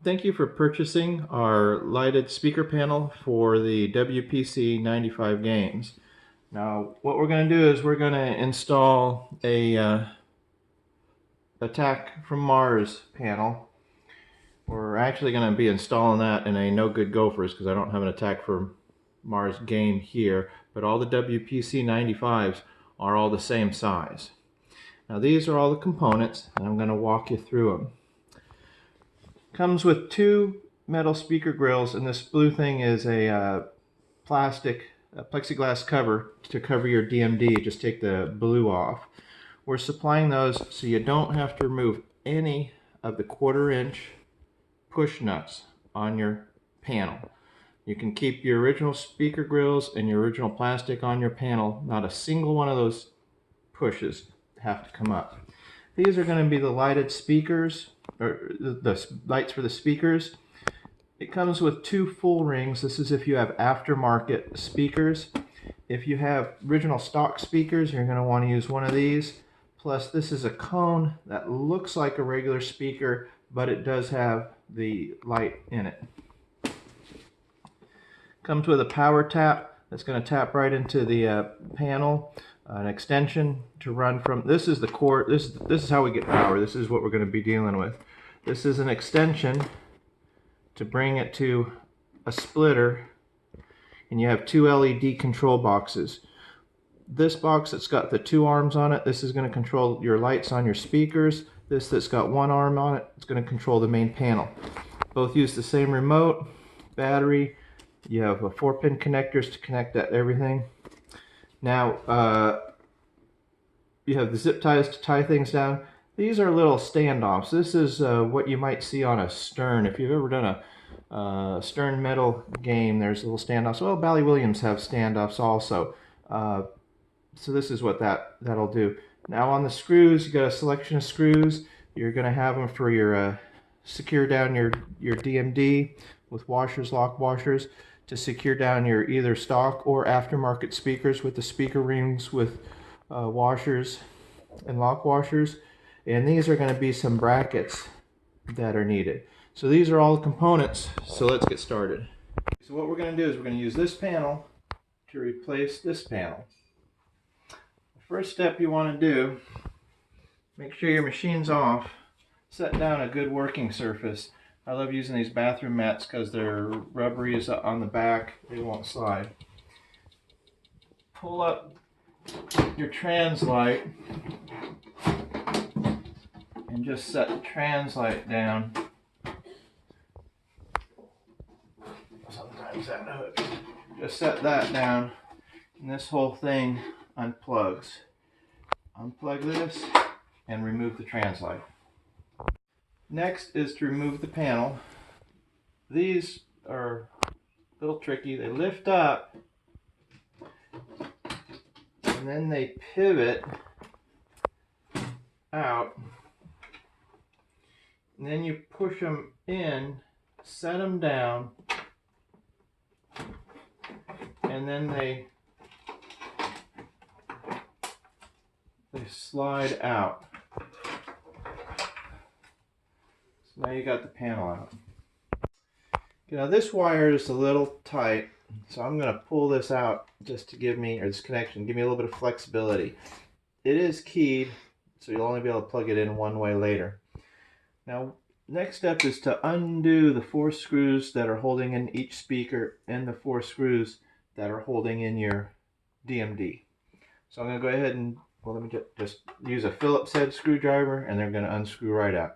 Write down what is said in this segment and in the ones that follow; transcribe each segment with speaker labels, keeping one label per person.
Speaker 1: Thank you for purchasing our lighted speaker panel for the WPC95 games. Now what we're going to do is we're going to install a Attack from Mars panel. We're actually going to be installing that in a No Good Gophers because I don't have an Attack from Mars game here, but all the WPC95s are all the same size. Now these are all the components and I'm going to walk you through them. Comes with two metal speaker grills, and this blue thing is a plastic plexiglass cover to cover your DMD. Just take the blue off. We're supplying those so you don't have to remove any of the 1/4 inch push nuts on your panel. You can keep your original speaker grills and your original plastic on your panel. Not a single one of those pushes have to come up. These are going to be the lighted speakers, or the lights for the speakers. It comes with two full rings. This is if you have aftermarket speakers. If you have original stock speakers, you're going to want to use one of these. Plus, this is a cone that looks like a regular speaker, but it does have the light in it. Comes with a power tap that's going to tap right into the panel. An extension to run from. This is the core. This is how we get power. This is what we're going to be dealing with. This is an extension to bring it to a splitter, and you have two LED control boxes. This box that's got the two arms on it, this is going to control your lights on your speakers. This that's got one arm on it, it's going to control the main panel. Both use the same remote, battery. You have 4-pin connectors to connect that everything. Now, you have the zip ties to tie things down. These are little standoffs. This is what you might see on a Stern. If you've ever done a Stern metal game, there's little standoffs. Well, Bally Williams have standoffs also. So this is what that'll do. Now on the screws, you got a selection of screws. You're going to have them for your secure down your DMD with washers, lock washers, to secure down your either stock or aftermarket speakers with the speaker rings with washers and lock washers. And these are going to be some brackets that are needed. So these are all the components, so let's get started. So what we're going to do is we're going to use this panel to replace this panel. The first step you want to do, make sure your machine's off, set down a good working surface. I love using these bathroom mats because they're rubbery on the back, they won't slide. Pull up your trans light and just set the trans light down. Sometimes that hook. Just set that down and this whole thing unplugs. Unplug this and remove the trans light. Next is to remove the panel. These are a little tricky. They lift up and then they pivot out. And then you push them in, set them down, and then they slide out. Now you got the panel out. Okay, now this wire is a little tight, so I'm going to pull this out just to give me, or this connection, give me a little bit of flexibility. It is keyed, so you'll only be able to plug it in one way later. Now, next step is to undo the 4 screws that are holding in each speaker and the 4 screws that are holding in your DMD. So I'm going to go ahead and, well, let me just use a Phillips head screwdriver, and they're going to unscrew right out.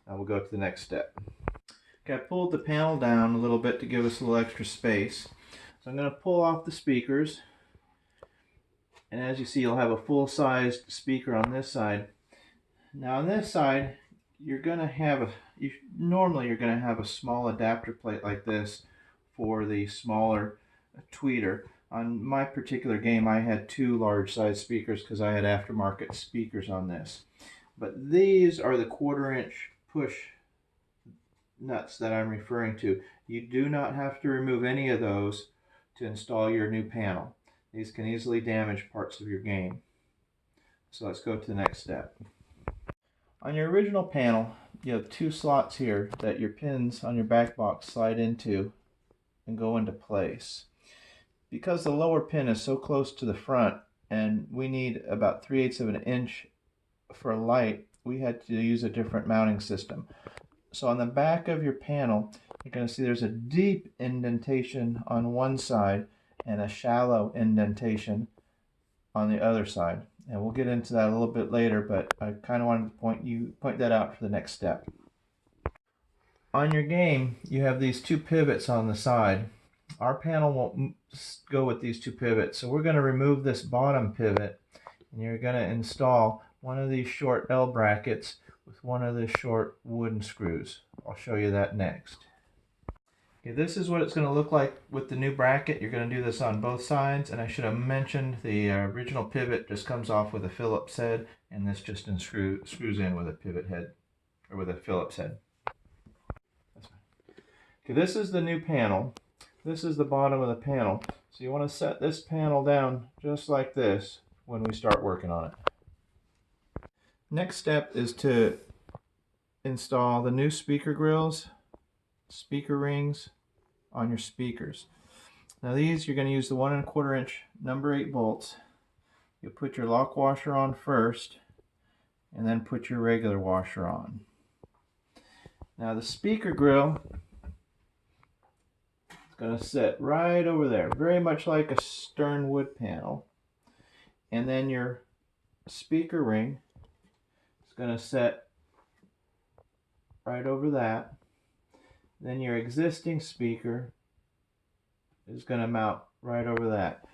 Speaker 1: Now we'll go to the next step. Okay, I pulled the panel down a little bit to give us a little extra space. So I'm going to pull off the speakers. And as you see, you'll have a full-sized speaker on this side. Now on this side, you're going to have normally you're going to have a small adapter plate like this for the smaller tweeter. On my particular game, I had 2 large-sized speakers because I had aftermarket speakers on this. But these are the 1/4 inch push nuts that I'm referring to. You do not have to remove any of those to install your new panel. These can easily damage parts of your game. So let's go to the next step. On your original panel, you have two slots here that your pins on your back box slide into and go into place. Because the lower pin is so close to the front and we need about 3/8 of an inch for light, we had to use a different mounting system. So on the back of your panel, you're going to see there's a deep indentation on one side and a shallow indentation on the other side. And we'll get into that a little bit later, but I kind of wanted to point that out for the next step. On your game, you have these two pivots on the side. Our panel won't go with these two pivots, so we're going to remove this bottom pivot, and you're going to install one of these short L brackets with one of the short wooden screws. I'll show you that next. Okay, this is what it's going to look like with the new bracket. You're going to do this on both sides, and I should have mentioned the original pivot just comes off with a Phillips head, and this just screws in with a pivot head, or with a Phillips head. That's fine. Okay, this is the new panel. This is the bottom of the panel. So you want to set this panel down just like this when we start working on it. Next step is to install the new speaker grills, speaker rings on your speakers. Now these, you're going to use the 1 1/4 inch number 8 bolts. You'll put your lock washer on first and then put your regular washer on. Now the speaker grill is going to sit right over there, very much like a stern wood panel. And then your speaker ring is going to sit right over that. Then your existing speaker is going to mount right over that.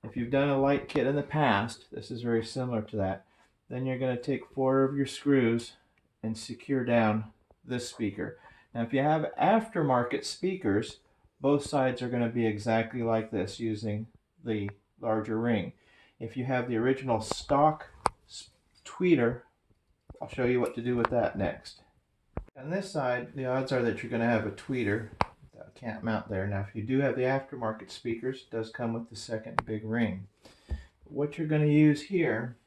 Speaker 1: If you've done a light kit in the past, this is very similar to that. Then you're going to take 4 of your screws and secure down this speaker. Now if you have aftermarket speakers, both sides are going to be exactly like this using the larger ring. If you have the original stock tweeter, I'll show you what to do with that next. On this side, the odds are that you're going to have a tweeter that can't mount there. Now if you do have the aftermarket speakers, it does come with the second big ring. What you're going to use here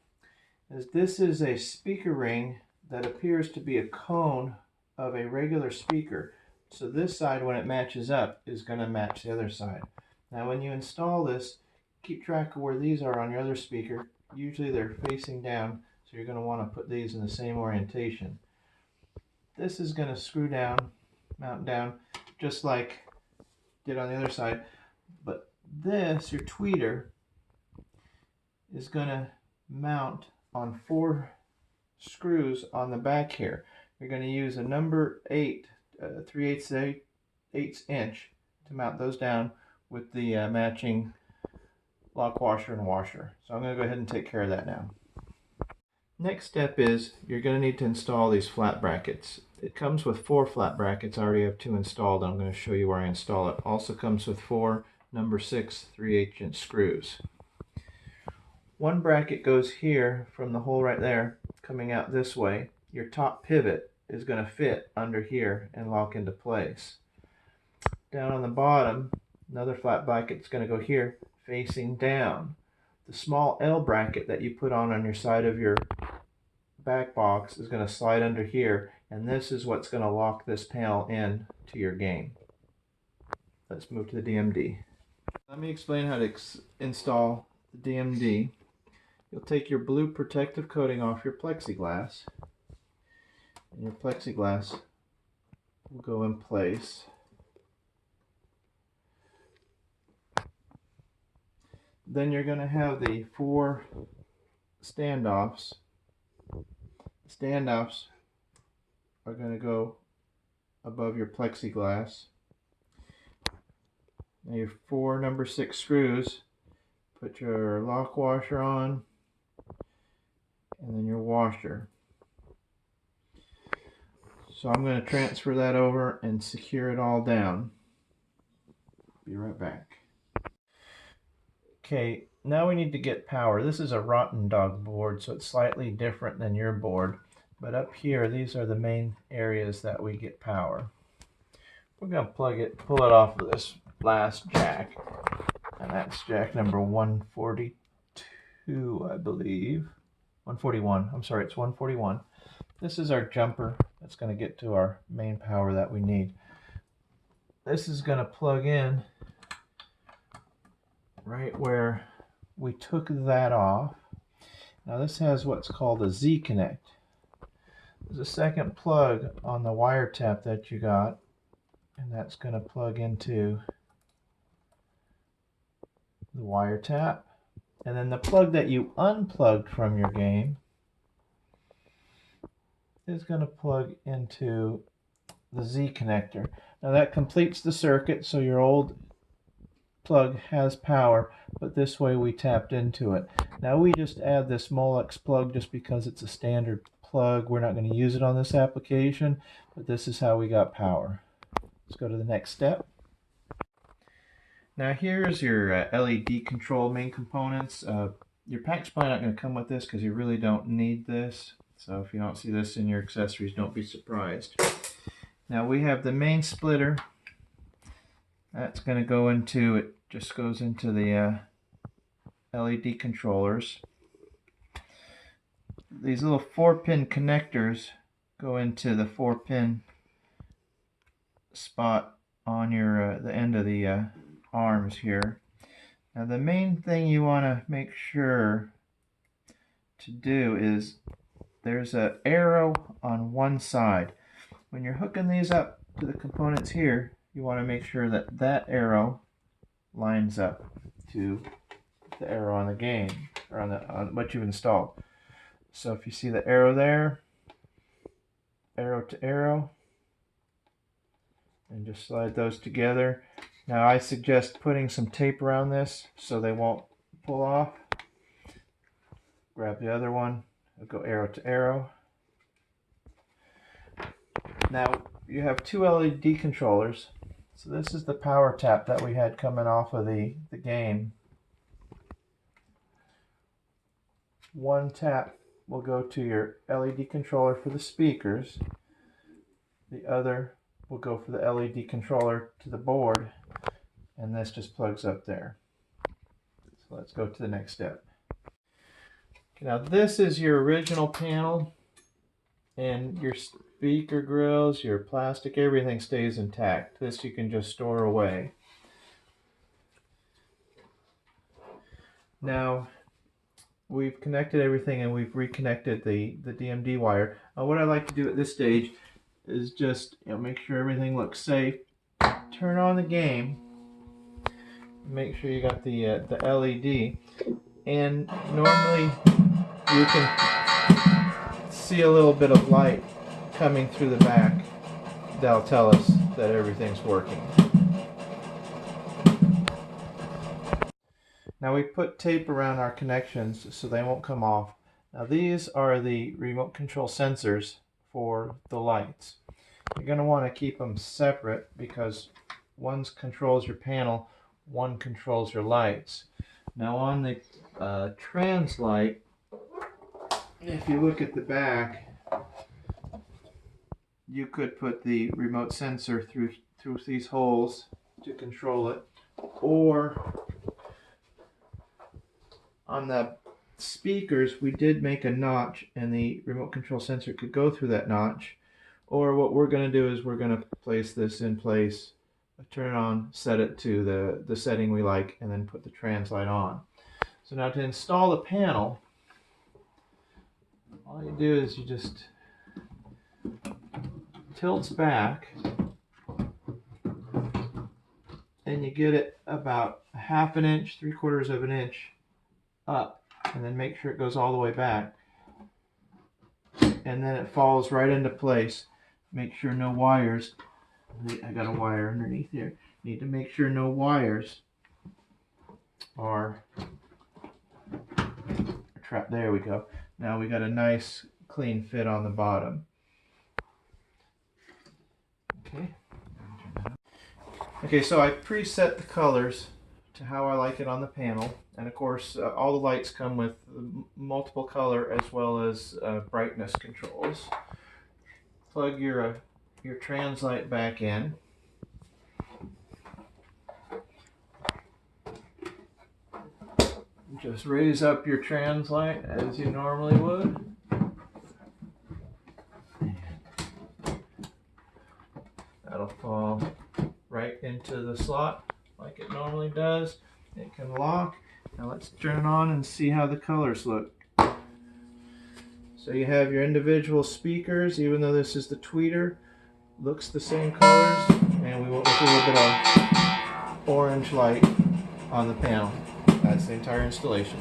Speaker 1: is this is a speaker ring that appears to be a cone of a regular speaker. So this side, when it matches up, is going to match the other side. Now when you install this, keep track of where these are on your other speaker. Usually they're facing down, so you're going to want to put these in the same orientation. This is going to screw down, mount down, just like did on the other side. But this, your tweeter, is going to mount on 4 screws on the back here. You're going to use a number 8, 3/8 inch to mount those down with the matching lock washer and washer. So I'm going to go ahead and take care of that now. Next step is you're going to need to install these flat brackets. It comes with 4 flat brackets. I already have 2 installed. I'm going to show you where I install it. Also comes with 4 number 6 3/8 inch screws. One bracket goes here from the hole right there, coming out this way. Your top pivot is going to fit under here and lock into place. Down on the bottom, another flat bracket is going to go here, facing down. The small L bracket that you put on your side of your back box is going to slide under here, and this is what's going to lock this panel in to your game. Let's move to the DMD. Let me explain how to install the DMD. You'll take your blue protective coating off your plexiglass, and your plexiglass will go in place. Then you're going to have the 4 standoffs. The standoffs are going to go above your plexiglass. Now your 4 number 6 screws, put your lock washer on, and then your washer. So I'm going to transfer that over and secure it all down. Be right back. Okay, now we need to get power. This is a Rotten Dog board, so it's slightly different than your board. But up here, these are the main areas that we get power. We're going to pull it off of this last jack. And that's jack number 142, I believe. 141. I'm sorry, it's 141. This is our jumper That's going to get to our main power that we need. This is going to plug in right where we took that off. Now this has what's called a Z-connect. There's a second plug on the wire tap that you got, and that's going to plug into the wire tap. And then the plug that you unplugged from your game is going to plug into the Z connector. Now that completes the circuit, so your old plug has power, but this way we tapped into it. Now we just add this Molex plug just because it's a standard plug. We're not going to use it on this application, but this is how we got power. Let's go to the next step. Now here's your LED control main components. Your pack's probably not going to come with this because you really don't need this. So if you don't see this in your accessories, don't be surprised. Now we have the main splitter. That's going to go into, it just goes into the LED controllers. These little 4-pin connectors go into the 4-pin spot on your the end of the arms here. Now the main thing you want to make sure to do is there's an arrow on one side. When you're hooking these up to the components here, you want to make sure that that arrow lines up to the arrow on the game, or on what you've installed. So if you see the arrow there, arrow to arrow, and just slide those together. Now I suggest putting some tape around this so they won't pull off. Grab the other one, go arrow to arrow. Now you have two LED controllers. So this is the power tap that we had coming off of the game. One tap will go to your LED controller for the speakers. The other will go for the LED controller to the board. And this just plugs up there. So let's go to the next step. Okay, now this is your original panel, and your speaker grills, your plastic, everything stays intact. This you can just store away. Now we've connected everything and we've reconnected the DMD wire. What I like to do at this stage is just make sure everything looks safe. Turn on the game. Make sure you got the LED, and normally you can see a little bit of light coming through the back. That'll tell us that everything's working. Now we put tape around our connections so they won't come off. Now these are the remote control sensors for the lights. You're going to want to keep them separate because one controls your panel, one controls your lights. Now on the trans light, if you look at the back, you could put the remote sensor through these holes to control it, or on the speakers we did make a notch and the remote control sensor could go through that notch. Or what we're going to do is we're going to place this in place, turn it on, set it to the setting we like, and then put the trans light on. So now to install the panel, all you do is you just tilts back and you get it about 1/2 inch, 3/4 of an inch up, and then make sure it goes all the way back, and then it falls right into place. Make sure no wires, I got a wire underneath here, need to make sure no wires are trapped. There we go. Now we got a nice clean fit on the bottom. Okay, so I preset the colors to how I like it on the panel, and of course all the lights come with multiple color as well as brightness controls. Plug your trans light back in. Just raise up your trans light as you normally would. That'll fall right into the slot like it normally does. It can lock. Now let's turn it on and see how the colors look. So you have your individual speakers, even though this is the tweeter, looks the same colors, and we went with a little bit of orange light on the panel. That's the entire installation.